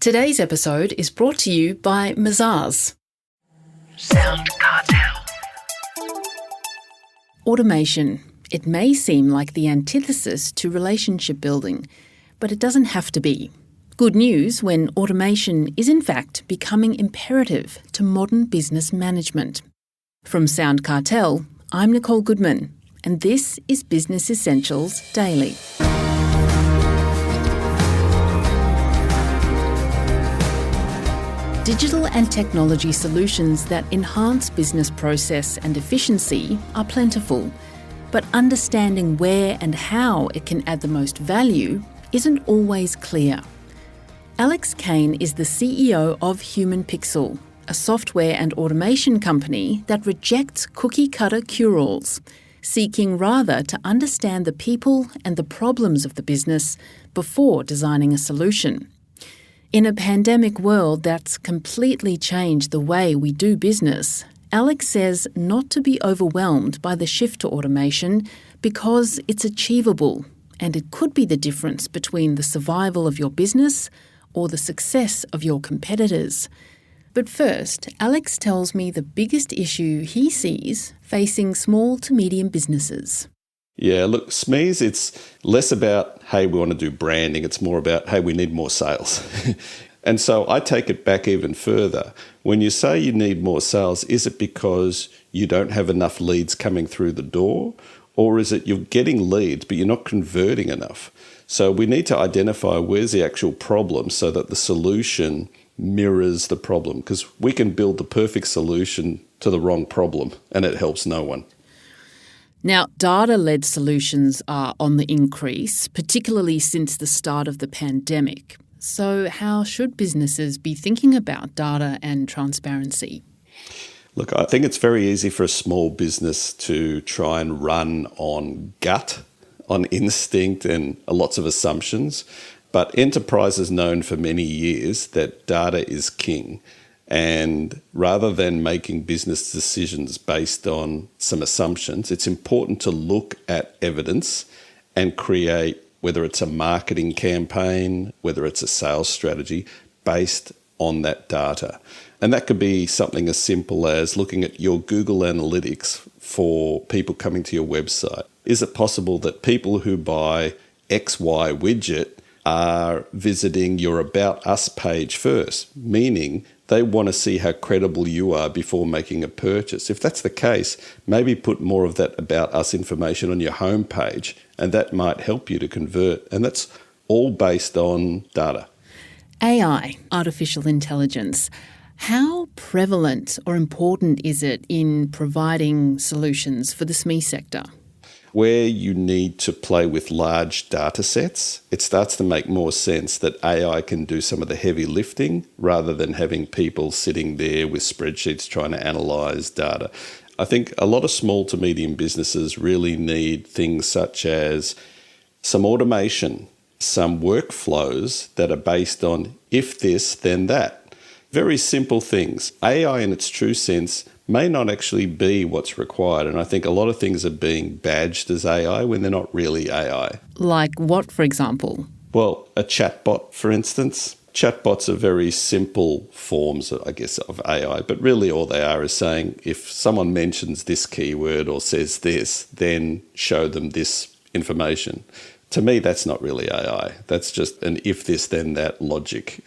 Today's episode is brought to you by Mazars. SoundCartel. Automation. It may seem like the antithesis to relationship building, but it doesn't have to be. Good news when automation is in fact becoming imperative to modern business management. From SoundCartel, I'm Nicole Goodman, and this is Business Essentials Daily. Digital and technology solutions that enhance business process and efficiency are plentiful, but understanding where and how it can add the most value isn't always clear. Alex Kain is the CEO of Human Pixel, a software and automation company that rejects cookie-cutter cure-alls, seeking rather to understand the people and the problems of the business before designing a solution. In a pandemic world that's completely changed the way we do business, Alex says not to be overwhelmed by the shift to automation because it's achievable and it could be the difference between the survival of your business or the success of your competitors. But first, Alex tells me the biggest issue he sees facing small to medium businesses. Yeah, look, SMEs, it's less about, hey, we want to do branding. It's more about, hey, we need more sales. And so I take it back even further. When you say you need more sales, is it because you don't have enough leads coming through the door? Or is it you're getting leads, but you're not converting enough? So we need to identify where's the actual problem so that the solution mirrors the problem. Because we can build the perfect solution to the wrong problem, and it helps no one. Now, data-led solutions are on the increase, particularly since the start of the pandemic. So how should businesses be thinking about data and transparency? Look, I think it's very easy for a small business to try and run on gut, on instinct and lots of assumptions. But enterprise has known for many years that data is king. And rather than making business decisions based on some assumptions, it's important to look at evidence and create, whether it's a marketing campaign, whether it's a sales strategy, based on that data. And that could be something as simple as looking at your Google Analytics for people coming to your website. Is it possible that people who buy XY widget are visiting your About Us page first, meaning they want to see how credible you are before making a purchase? If that's the case, maybe put more of that About Us information on your homepage, and that might help you to convert. And that's all based on data. AI, artificial intelligence. How prevalent or important is it in providing solutions for the SME sector? Where you need to play with large data sets, it starts to make more sense that AI can do some of the heavy lifting rather than having people sitting there with spreadsheets trying to analyse data. I think a lot of small to medium businesses really need things such as some automation, some workflows that are based on if this, then that. Very simple things. AI in its true sense may not actually be what's required. And I think a lot of things are being badged as AI when they're not really AI. Like what, for example? Well, a chatbot, for instance. Chatbots are very simple forms, I guess, of AI, but really all they are is saying if someone mentions this keyword or says this, then show them this information. To me, that's not really AI. That's just an if this, then that logic.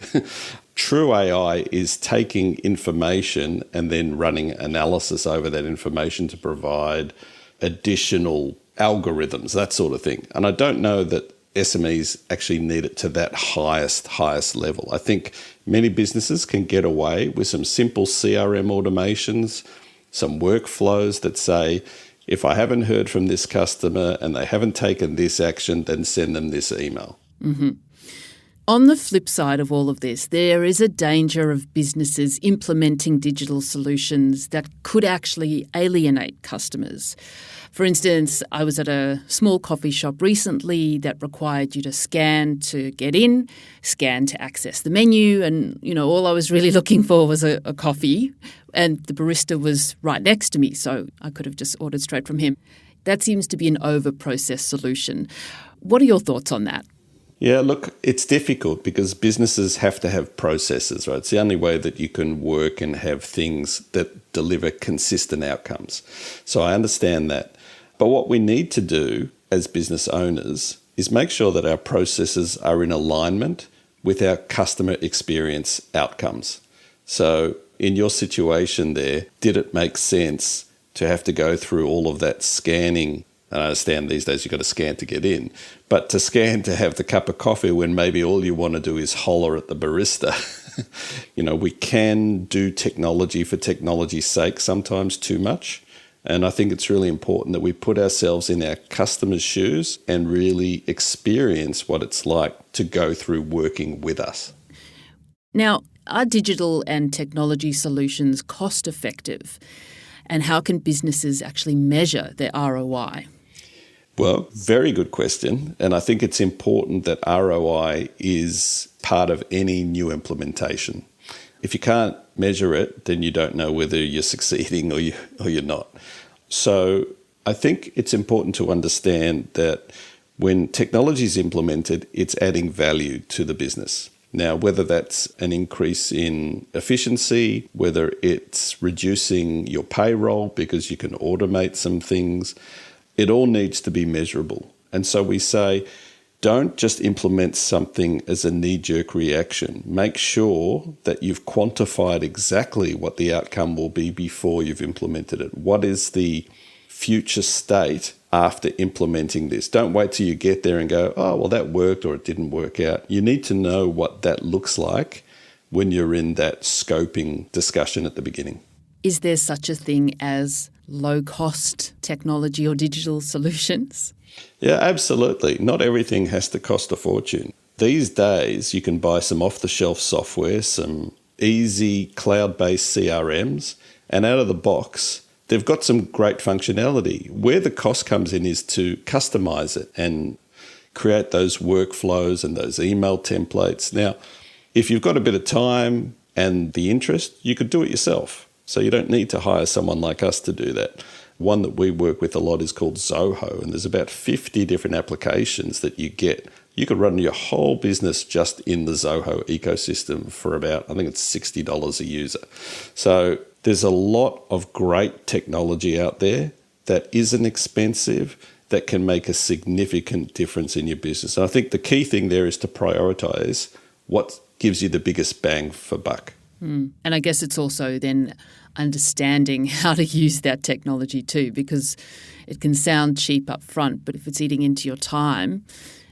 True AI is taking information and then running analysis over that information to provide additional algorithms, that sort of thing. And I don't know that SMEs actually need it to that highest level. I think many businesses can get away with some simple CRM automations, some workflows that say, if I haven't heard from this customer and they haven't taken this action, then send them this email. Mm-hmm. On the flip side of all of this, there is a danger of businesses implementing digital solutions that could actually alienate customers. For instance, I was at a small coffee shop recently that required you to scan to get in, scan to access the menu, and, all I was really looking for was a coffee, and the barista was right next to me, so I could have just ordered straight from him. That seems to be an over-processed solution. What are your thoughts on that? Yeah, look, it's difficult because businesses have to have processes, right? It's the only way that you can work and have things that deliver consistent outcomes. So I understand that. But what we need to do as business owners is make sure that our processes are in alignment with our customer experience outcomes. So in your situation there, did it make sense to have to go through all of that scanning? And I understand these days you've got to scan to get in, but to scan to have the cup of coffee when maybe all you want to do is holler at the barista. We can do technology for technology's sake sometimes too much. And I think it's really important that we put ourselves in our customers' shoes and really experience what it's like to go through working with us. Now, are digital and technology solutions cost effective? And how can businesses actually measure their ROI? Well, very good question. And I think it's important that ROI is part of any new implementation. If you can't measure it, then you don't know whether you're succeeding or you're not. So I think it's important to understand that when technology is implemented, it's adding value to the business. Now, whether that's an increase in efficiency, whether it's reducing your payroll because you can automate some things, it all needs to be measurable. And so we say, don't just implement something as a knee-jerk reaction. Make sure that you've quantified exactly what the outcome will be before you've implemented it. What is the future state after implementing this? Don't wait till you get there and go, oh, well, that worked or it didn't work out. You need to know what that looks like when you're in that scoping discussion at the beginning. Is there such a thing as low-cost technology or digital solutions? Yeah, absolutely. Not everything has to cost a fortune. These days, you can buy some off-the-shelf software, some easy cloud-based CRMs, and out of the box, they've got some great functionality. Where the cost comes in is to customize it and create those workflows and those email templates. Now, if you've got a bit of time and the interest, you could do it yourself. So you don't need to hire someone like us to do that. One that we work with a lot is called Zoho, and there's about 50 different applications that you get. You could run your whole business just in the Zoho ecosystem for about, I think it's $60 a user. So there's a lot of great technology out there that isn't expensive, that can make a significant difference in your business. And I think the key thing there is to prioritize what gives you the biggest bang for buck. And I guess it's also then understanding how to use that technology too, because it can sound cheap up front, but if it's eating into your time,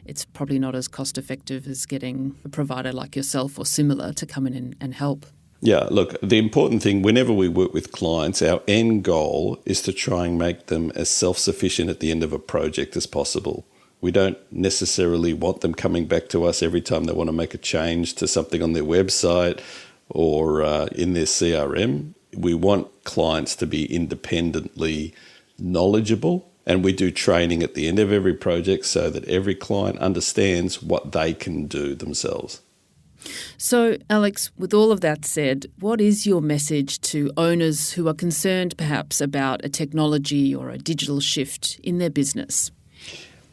it's probably not as cost effective as getting a provider like yourself or similar to come in and help. Yeah, look, the important thing whenever we work with clients, our end goal is to try and make them as self-sufficient at the end of a project as possible. We don't necessarily want them coming back to us every time they want to make a change to something on their website or in their CRM. We want clients to be independently knowledgeable, and we do training at the end of every project so that every client understands what they can do themselves. So, Alex, with all of that said, what is your message to owners who are concerned perhaps about a technology or a digital shift in their business?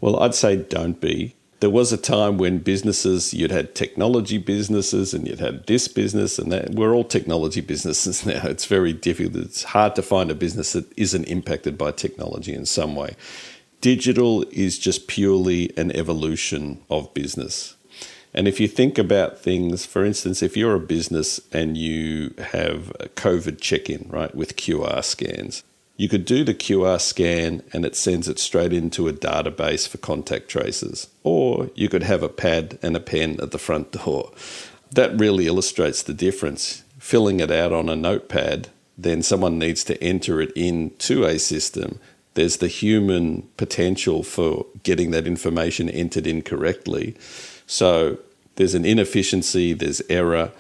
Well, I'd say don't be. There was a time when businesses, you'd had technology businesses and you'd had this business and that. We're all technology businesses now. It's very difficult. It's hard to find a business that isn't impacted by technology in some way. Digital is just purely an evolution of business. And if you think about things, for instance, if you're a business and you have a COVID check-in, right, with QR scans, you could do the QR scan and it sends it straight into a database for contact traces. Or you could have a pad and a pen at the front door. That really illustrates the difference. Filling it out on a notepad, then someone needs to enter it into a system. There's the human potential for getting that information entered incorrectly. So there's an inefficiency, there's error.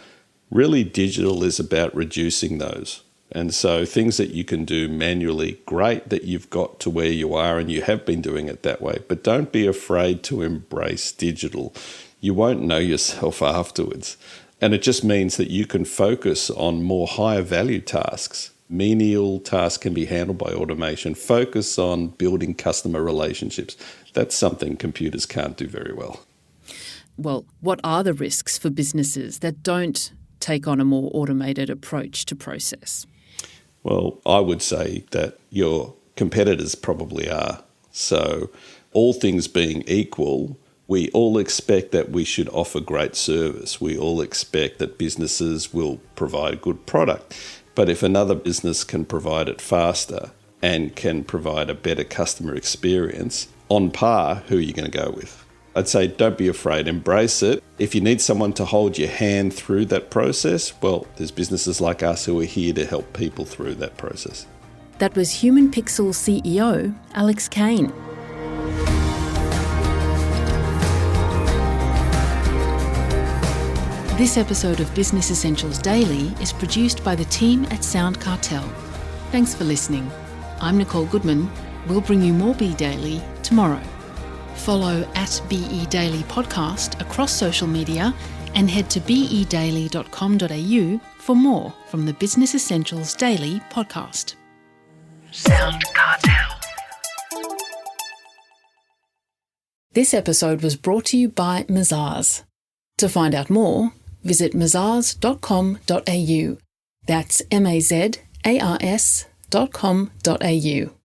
Really, digital is about reducing those. And so things that you can do manually, great that you've got to where you are and you have been doing it that way. But don't be afraid to embrace digital. You won't know yourself afterwards. And it just means that you can focus on more higher value tasks. Menial tasks can be handled by automation. Focus on building customer relationships. That's something computers can't do very well. well, what are the risks for businesses that don't take on a more automated approach to process? Well, I would say that your competitors probably are. So all things being equal, we all expect that we should offer great service. We all expect that businesses will provide a good product. But if another business can provide it faster and can provide a better customer experience, on par, who are you going to go with? I'd say don't be afraid, embrace it. If you need someone to hold your hand through that process, well, there's businesses like us who are here to help people through that process. That was Human Pixel CEO Alex Kain. This episode of Business Essentials Daily is produced by the team at SoundCartel. Thanks for listening. I'm Nicole Goodman. We'll bring you more Be Daily tomorrow. Follow @BE Daily Podcast across social media and head to bedaily.com.au for more from the Business Essentials Daily podcast. SoundCartel. This episode was brought to you by Mazars. To find out more, visit mazars.com.au. That's mazars.com.au.